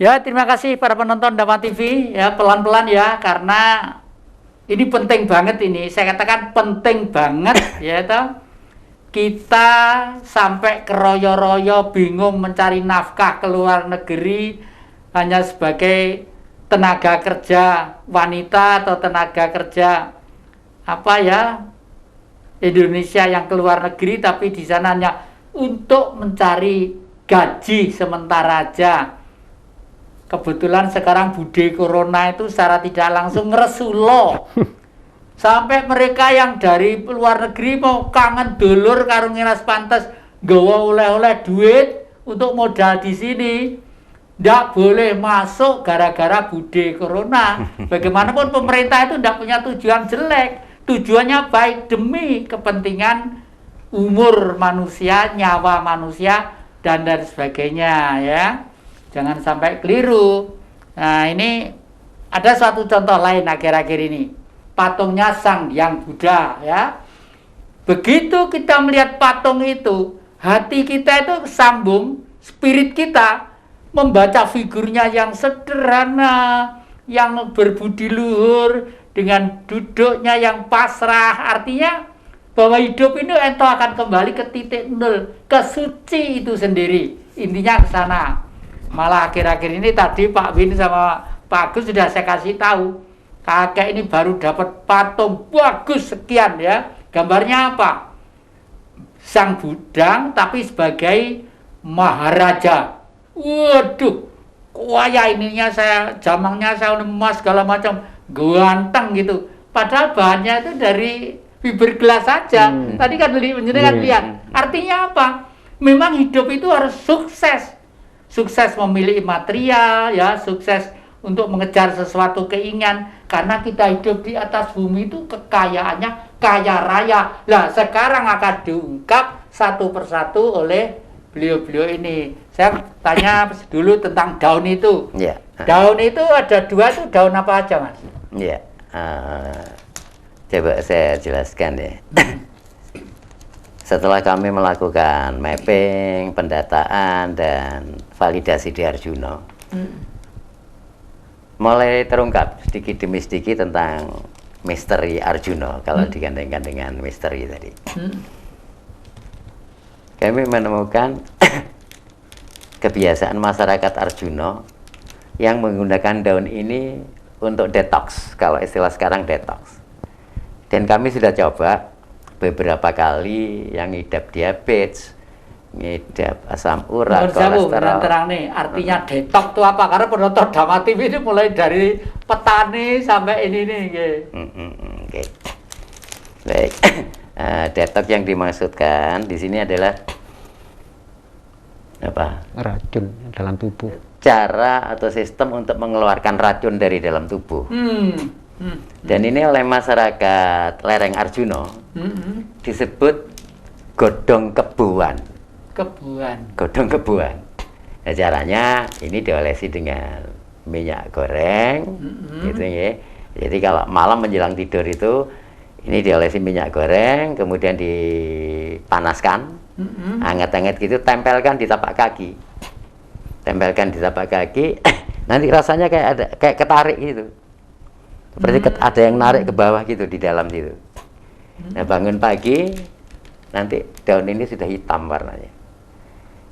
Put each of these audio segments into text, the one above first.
Ya, terima kasih para penonton Dhamma TV. Ya, pelan-pelan ya, karena ini penting banget ini. Saya katakan penting banget, ya toh. Kita sampai keroyo-royo bingung mencari nafkah ke luar negeri hanya sebagai tenaga kerja wanita atau tenaga kerja apa ya Indonesia yang ke luar negeri, tapi di sana hanya untuk mencari gaji sementara aja. Kebetulan sekarang budaya corona itu secara tidak langsung ngeresulo. Sampai mereka yang dari luar negeri mau kangen dulur karo ngiras pantes gawa oleh-oleh duit untuk modal di sini. Ndak boleh masuk gara-gara budaya corona. Bagaimanapun pemerintah itu ndak punya tujuan jelek. Tujuannya baik demi kepentingan umur manusia, nyawa manusia, dan sebagainya ya. Jangan sampai keliru. Nah, ini ada suatu contoh lain akhir-akhir ini. Patungnya Sang Hyang Buddha ya. Begitu kita melihat patung itu, hati kita itu sambung, spirit kita membaca figurnya yang sederhana, yang berbudi luhur, dengan duduknya yang pasrah. Artinya bahwa hidup ini entah akan kembali ke titik nol, ke suci itu sendiri. Intinya ke sana. Malah akhir-akhir ini tadi Pak Win sama Pak Agus sudah saya kasih tahu, kakek ini baru dapat patung bagus sekian ya. Gambarnya apa? Sang Budang tapi sebagai Maharaja. Waduh, kuaya ininya saya, jamangnya saya emas segala macam, ganteng gitu. Padahal bahannya itu dari fiberglass saja. Tadi kan menjelaskan lihat. Artinya apa? Memang hidup itu harus sukses. Sukses memilih material, ya, sukses untuk mengejar sesuatu keinginan. Karena kita hidup di atas bumi itu kekayaannya kaya raya. Lah sekarang akan diungkap satu persatu oleh beliau-beliau ini. Saya tanya dulu tentang daun itu. Ya. Daun itu ada dua tuh, daun apa aja Mas? Ya. Coba saya jelaskan ya. Setelah kami melakukan mapping, pendataan, dan validasi di Arjuna, mulai terungkap sedikit demi sedikit tentang misteri Arjuna, kalau digandengkan dengan misteri tadi. Kami menemukan kebiasaan masyarakat Arjuna yang menggunakan daun ini untuk detox, kalau istilah sekarang detox. Dan kami sudah coba beberapa kali yang ngidap diabetes, ngidap asam urat, kolesterol. Terang nih, artinya detox itu apa? Karena penonton Dhamma TV ini mulai dari petani sampai ini nih. Oke. Baik. Detox yang dimaksudkan di sini adalah apa? Racun dalam tubuh. Cara atau sistem untuk mengeluarkan racun dari dalam tubuh. Dan ini oleh masyarakat lereng Arjuna disebut godong kebuan. Godong kebuan. Nah, caranya ini diolesi dengan minyak goreng, gitu ya. Jadi kalau malam menjelang tidur itu ini diolesi minyak goreng, kemudian dipanaskan, hangat-hangat gitu, tempelkan di tapak kaki. Tempelkan di tapak kaki, nanti rasanya kayak ketarik gitu. Seperti ada yang narik ke bawah gitu di dalam situ. Nah, bangun pagi nanti daun ini sudah hitam warnanya.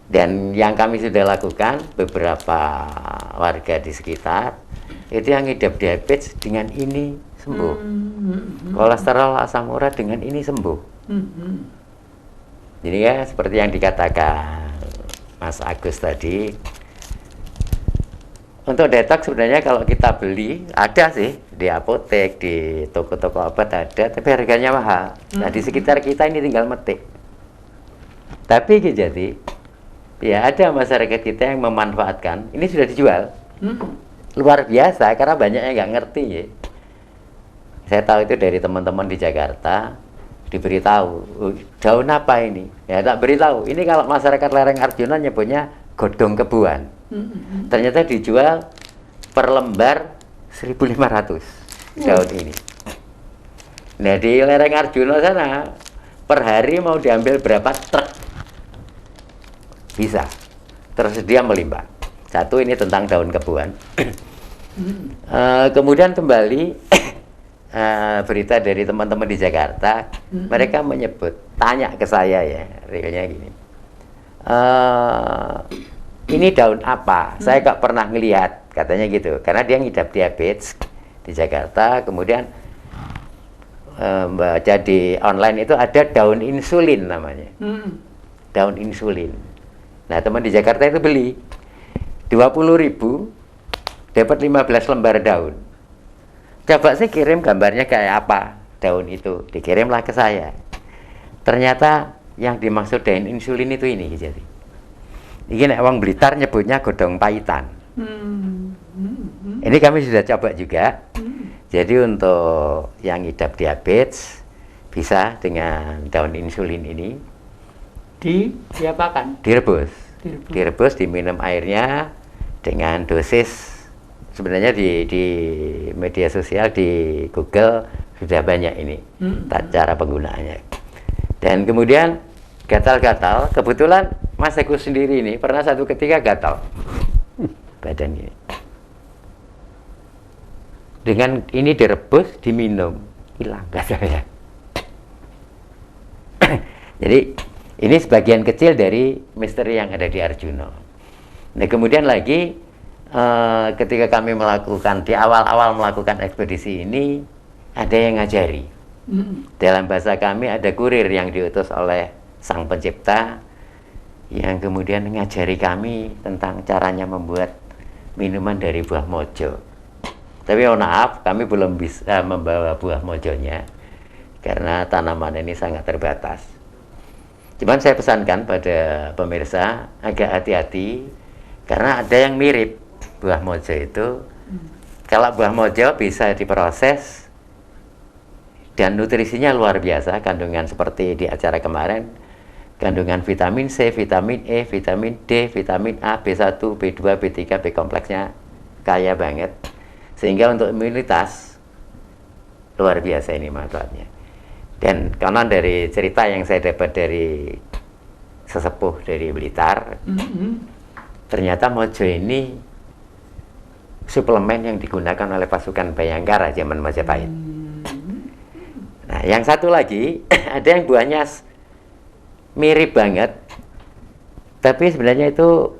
Dan yang kami sudah lakukan, beberapa warga di sekitar itu yang ngidap diabetes dengan ini sembuh. Kolesterol, asam urat dengan ini sembuh. Jadi ya seperti yang dikatakan Mas Agus tadi, untuk detox sebenarnya kalau kita beli ada sih di apotek, di toko-toko obat ada, tapi harganya mahal. Nah, di sekitar kita ini tinggal metik. Tapi jadi ya ada masyarakat kita yang memanfaatkan. Ini sudah dijual. Luar biasa karena banyak yang nggak ngerti ya. Saya tahu itu dari teman-teman di Jakarta, diberitahu, daun apa ini? Ya tak beritahu. Ini kalau masyarakat lereng Arjuna nyebutnya godong kebuan. Ternyata dijual per lembar 1.500 daun ini. Nah, di lereng Arjuna sana per hari mau diambil berapa truk bisa, tersedia melimpah. Satu ini tentang daun kebuan. Kemudian kembali berita dari teman-teman di Jakarta, mereka menyebut, tanya ke saya ya, realnya gini. Ini daun apa? Saya nggak pernah ngelihat, katanya gitu. Karena dia ngidap diabetes di Jakarta, kemudian baca di online itu ada daun insulin namanya. Daun insulin. Nah, teman di Jakarta itu beli 20.000 dapat 15 lembar daun. Coba sih kirim gambarnya kayak apa daun itu, dikirimlah ke saya. Ternyata yang dimaksud daun insulin itu ini jadi. Ini nek wong Blitar nyebutnya godong paitan. Ini kami sudah coba juga. Jadi untuk yang idap diabetes bisa dengan daun insulin ini diapakan? Direbus, diminum airnya dengan dosis. Sebenarnya di media sosial, di Google sudah banyak ini cara penggunaannya. Dan kemudian gatal-gatal, kebetulan Mas Agus sendiri ini pernah satu ketika gatal badan ini. Dengan ini direbus, diminum, hilang gatalnya. Jadi ini sebagian kecil dari misteri yang ada di Arjuna. Nah, kemudian lagi ketika kami melakukan di awal-awal melakukan ekspedisi ini, ada yang ngajari. Dalam bahasa kami ada kurir yang diutus oleh Sang Pencipta yang kemudian ngajari kami tentang caranya membuat minuman dari buah mojo. Tapi maaf, kami belum bisa membawa buah mojonya karena tanaman ini sangat terbatas. Cuman saya pesankan pada pemirsa agak hati-hati karena ada yang mirip buah mojo itu. Kalau buah mojo bisa diproses dan nutrisinya luar biasa, kandungan seperti di acara kemarin, kandungan vitamin C, vitamin E, vitamin D, vitamin A, B1, B2, B3, B kompleksnya kaya banget. Sehingga untuk imunitas luar biasa ini manfaatnya. Dan konon dari cerita yang saya dapat dari sesepuh dari Blitar, ternyata mojo ini suplemen yang digunakan oleh pasukan Bayangkara zaman Majapahit. Nah, yang satu lagi ada yang buahnya mirip banget, tapi sebenarnya itu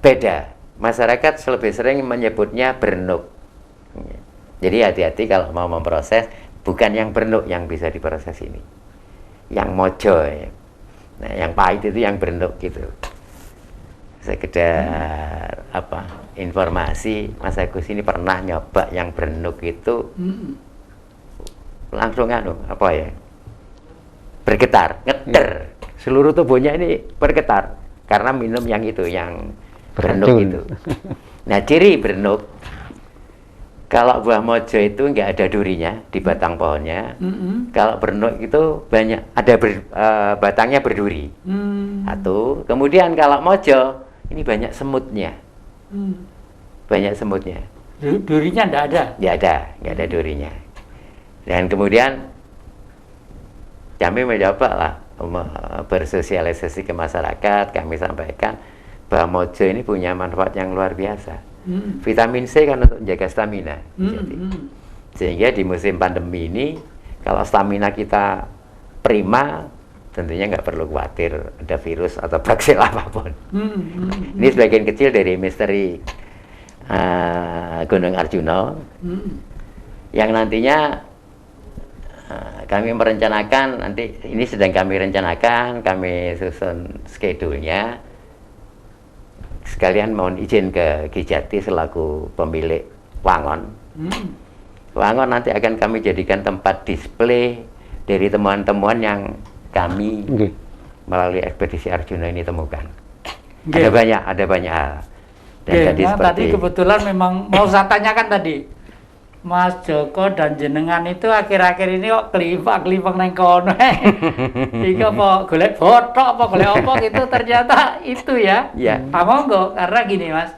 beda. Masyarakat lebih sering menyebutnya bernuk. Jadi hati-hati kalau mau memproses, bukan yang bernuk yang bisa diproses ini, yang mojo ya. Nah, yang pahit itu yang bernuk gitu. Sekedar informasi, Mas Agus ini pernah nyoba yang bernuk itu langsung bergetar, ngeter, seluruh tubuhnya ini bergetar karena minum yang itu, yang bernuk itu. Nah, ciri bernuk, kalau buah mojo itu nggak ada durinya di batang pohonnya. Kalau bernuk itu banyak ada batangnya berduri. Satu. Kemudian kalau mojo ini banyak semutnya. Banyak semutnya. Durinya nggak ada? Nggak ada durinya. Dan kemudian kami mencoba lah bersosialisasi ke masyarakat, kami sampaikan bahwa mojo ini punya manfaat yang luar biasa. Vitamin C kan untuk menjaga stamina. Sehingga di musim pandemi ini, kalau stamina kita prima, tentunya nggak perlu khawatir ada virus atau bakteri apapun. Ini sebagian kecil dari misteri Gunung Arjuna, yang nantinya kami merencanakan, nanti ini sedang kami rencanakan, kami susun schedule-nya. Sekalian mohon izin ke Ki Jati selaku pemilik Wangon. Wangon nanti akan kami jadikan tempat display dari temuan-temuan yang kami melalui ekspedisi Arjuna ini temukan. Ada banyak hal. Dan tadi kebetulan memang mau saya tanyakan tadi, Mas Joko dan jenengan itu akhir-akhir ini kok kelipang nang kono. Iki apa golek foto apa golek apa gitu, ternyata itu ya. Iya. Monggo, karena gini Mas.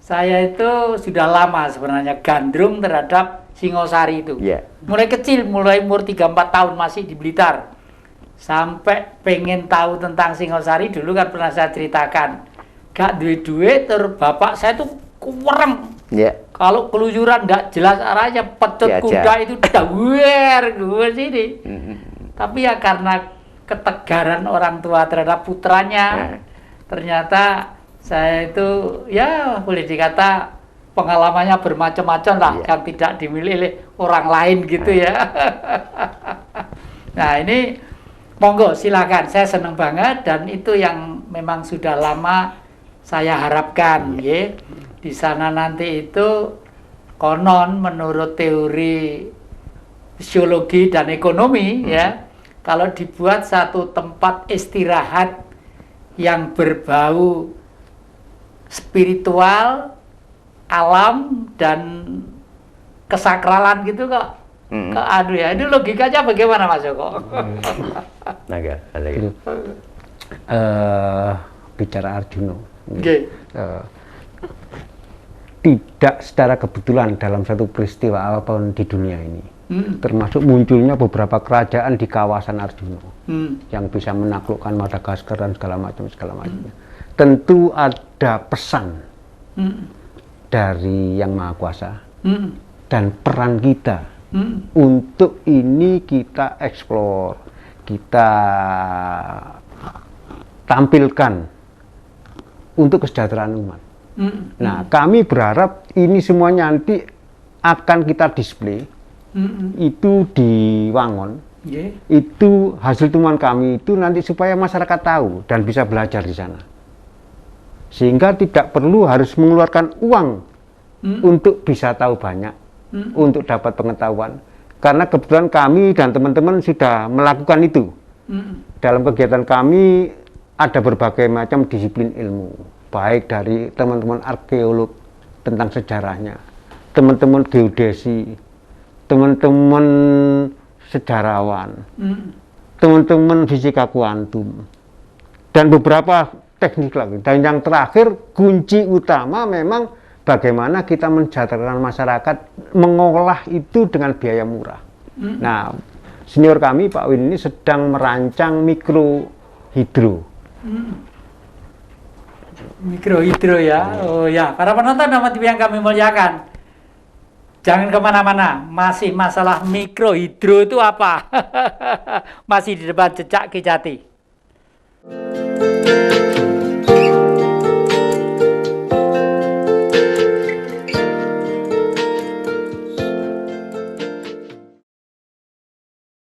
Saya itu sudah lama sebenarnya gandrung terhadap Singosari itu. Iya. Mulai kecil, mulai umur 3-4 tahun masih di Blitar. Sampai pengen tahu tentang Singosari dulu kan pernah saya ceritakan. gak duwe duit, terus bapak saya tuh kurang. Ya. Kalau keluyuran nggak jelas arahnya, pecut Diajar. kuda itu dawer gue sini. Mm-mm. Tapi ya karena ketegaran orang tua terhadap putranya, ternyata saya itu ya boleh dikata pengalamannya bermacam-macam lah, yang tidak dimiliki oleh orang lain gitu ya. Nah ini monggo silakan, saya senang banget dan itu yang memang sudah lama saya harapkan ya. Di sana nanti itu konon menurut teori fisiologi dan ekonomi ya, kalau dibuat satu tempat istirahat yang berbau spiritual, alam dan kesakralan gitu kok. Aduh ya, ini logikanya bagaimana Mas Joko? Naga, ada gitu. Bicara Arjuna. Okay. Tidak secara kebetulan dalam satu peristiwa apapun di dunia ini, termasuk munculnya beberapa kerajaan di kawasan Arjuna yang bisa menaklukkan Madagaskar dan segala macamnya. Tentu ada pesan dari Yang Maha Kuasa dan peran kita untuk ini kita eksplor, kita tampilkan untuk kesejahteraan umat. Nah, kami berharap ini semuanya nanti akan kita display itu di Wangon. Itu hasil temuan kami itu nanti supaya masyarakat tahu dan bisa belajar di sana. Sehingga tidak perlu harus mengeluarkan uang untuk bisa tahu banyak, untuk dapat pengetahuan. Karena kebetulan kami dan teman-teman sudah melakukan itu. Dalam kegiatan kami ada berbagai macam disiplin ilmu. Baik dari teman-teman arkeolog tentang sejarahnya, teman-teman geodesi, teman-teman sejarawan, teman-teman fisika kuantum, dan beberapa teknik lagi. Dan yang terakhir, kunci utama memang bagaimana kita mensejahterakan masyarakat, mengolah itu dengan biaya murah. Nah, senior kami Pak Win ini sedang merancang mikrohidro. Mikrohidro ya, oh ya. Para penonton nama TV yang kami muliakan, jangan kemana-mana, masih masalah mikrohidro itu apa? Masih di depan Jejak Ki Jati.